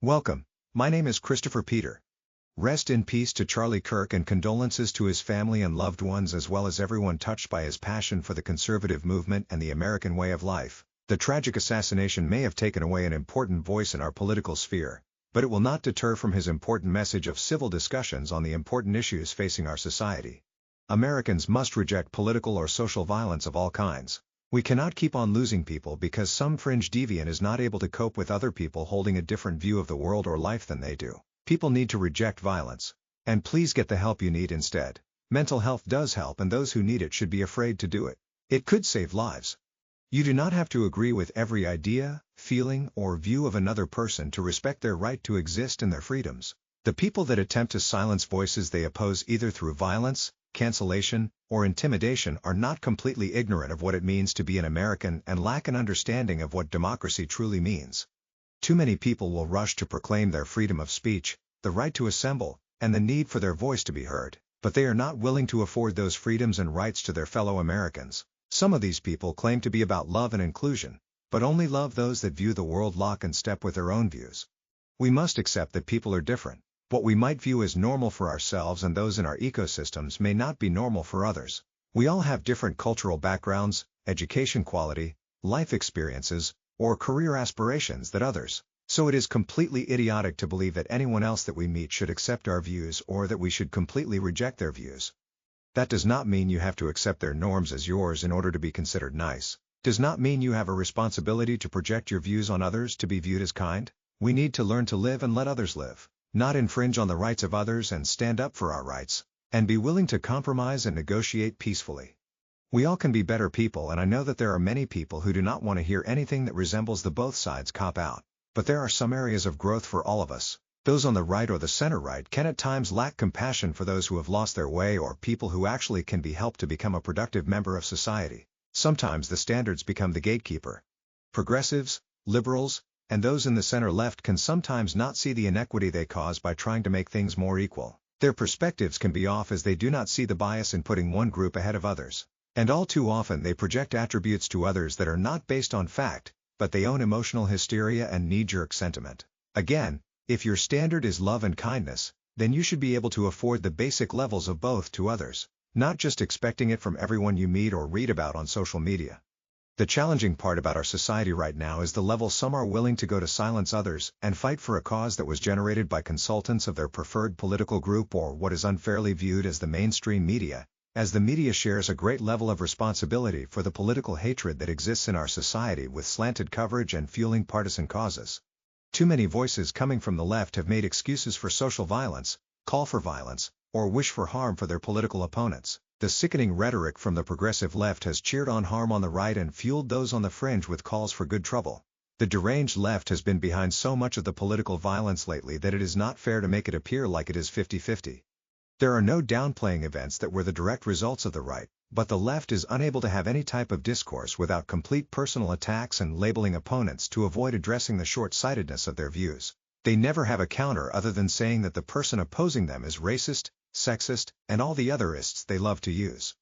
Welcome. My name is Christopher Peter. Rest in peace to Charlie Kirk and condolences to his family and loved ones as well as everyone touched by his passion for the conservative movement and the American way of life. The tragic assassination may have taken away an important voice in our political sphere, but it will not deter from his important message of civil discussions on the important issues facing our society. Americans must reject political or social violence of all kinds. We cannot keep on losing people because some fringe deviant is not able to cope with other people holding a different view of the world or life than they do. People need to reject violence. And please get the help you need instead. Mental health does help, and those who need it should be afraid to do it. It could save lives. You do not have to agree with every idea, feeling, or view of another person to respect their right to exist and their freedoms. The people that attempt to silence voices they oppose either through violence, cancellation, or intimidation are not completely ignorant of what it means to be an American and lack an understanding of what democracy truly means. Too many people will rush to proclaim their freedom of speech, the right to assemble, and the need for their voice to be heard, but they are not willing to afford those freedoms and rights to their fellow Americans. Some of these people claim to be about love and inclusion, but only love those that view the world lock and step with their own views. We must accept that people are different. What we might view as normal for ourselves and those in our ecosystems may not be normal for others. We all have different cultural backgrounds, education quality, life experiences, or career aspirations than others. So it is completely idiotic to believe that anyone else that we meet should accept our views or that we should completely reject their views. That does not mean you have to accept their norms as yours in order to be considered nice. Does not mean you have a responsibility to project your views on others to be viewed as kind. We need to learn to live and let others live, not infringe on the rights of others and stand up for our rights, and be willing to compromise and negotiate peacefully. We all can be better people, and I know that there are many people who do not want to hear anything that resembles the both sides cop-out. But there are some areas of growth for all of us. Those on the right or the center right can at times lack compassion for those who have lost their way or people who actually can be helped to become a productive member of society. Sometimes the standards become the gatekeeper. Progressives, liberals, and those in the center left can sometimes not see the inequity they cause by trying to make things more equal. Their perspectives can be off as they do not see the bias in putting one group ahead of others. And all too often they project attributes to others that are not based on fact, but they own emotional hysteria and knee-jerk sentiment. Again, if your standard is love and kindness, then you should be able to afford the basic levels of both to others, not just expecting it from everyone you meet or read about on social media. The challenging part about our society right now is the level some are willing to go to silence others and fight for a cause that was generated by consultants of their preferred political group or what is unfairly viewed as the mainstream media, as the media shares a great level of responsibility for the political hatred that exists in our society with slanted coverage and fueling partisan causes. Too many voices coming from the left have made excuses for social violence, call for violence, or wish for harm for their political opponents. The sickening rhetoric from the progressive left has cheered on harm on the right and fueled those on the fringe with calls for good trouble. The deranged left has been behind so much of the political violence lately that it is not fair to make it appear like it is 50-50. There are no downplaying events that were the direct results of the right, but the left is unable to have any type of discourse without complete personal attacks and labeling opponents to avoid addressing the short-sightedness of their views. They never have a counter other than saying that the person opposing them is racist, sexist, and all the other ists they love to use.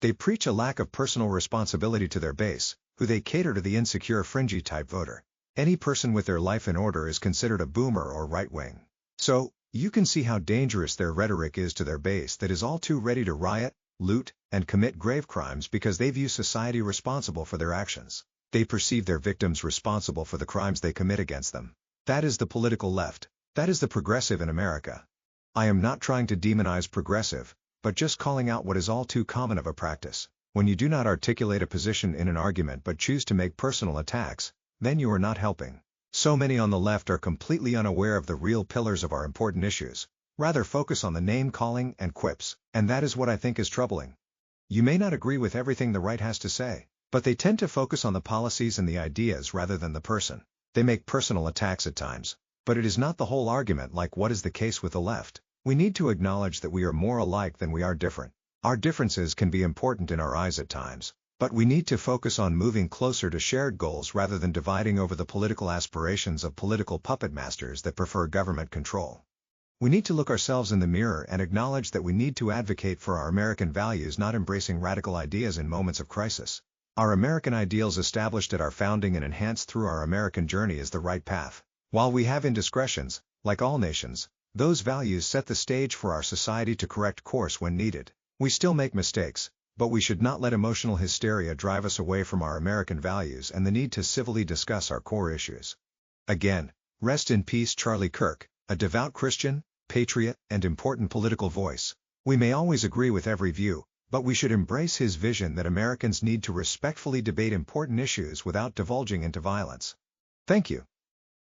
They preach a lack of personal responsibility to their base, who they cater to the insecure fringy type voter. Any person with their life in order is considered a boomer or right-wing. So, you can see how dangerous their rhetoric is to their base that is all too ready to riot, loot, and commit grave crimes because they view society responsible for their actions. They perceive their victims responsible for the crimes they commit against them. That is the political left. That is the progressive in America. I am not trying to demonize progressive, but just calling out what is all too common of a practice. When you do not articulate a position in an argument but choose to make personal attacks, then you are not helping. So many on the left are completely unaware of the real pillars of our important issues, rather focus on the name-calling and quips, and that is what I think is troubling. You may not agree with everything the right has to say, but they tend to focus on the policies and the ideas rather than the person. They make personal attacks at times, but it is not the whole argument like what is the case with the left. We need to acknowledge that we are more alike than we are different. Our differences can be important in our eyes at times, but we need to focus on moving closer to shared goals rather than dividing over the political aspirations of political puppet masters that prefer government control. We need to look ourselves in the mirror and acknowledge that we need to advocate for our American values, not embracing radical ideas in moments of crisis. Our American ideals established at our founding and enhanced through our American journey is the right path. While we have indiscretions, like all nations, those values set the stage for our society to correct course when needed. We still make mistakes, but we should not let emotional hysteria drive us away from our American values and the need to civilly discuss our core issues. Again, rest in peace Charlie Kirk, a devout Christian, patriot, and important political voice. We may always agree with every view, but we should embrace his vision that Americans need to respectfully debate important issues without divulging into violence. Thank you.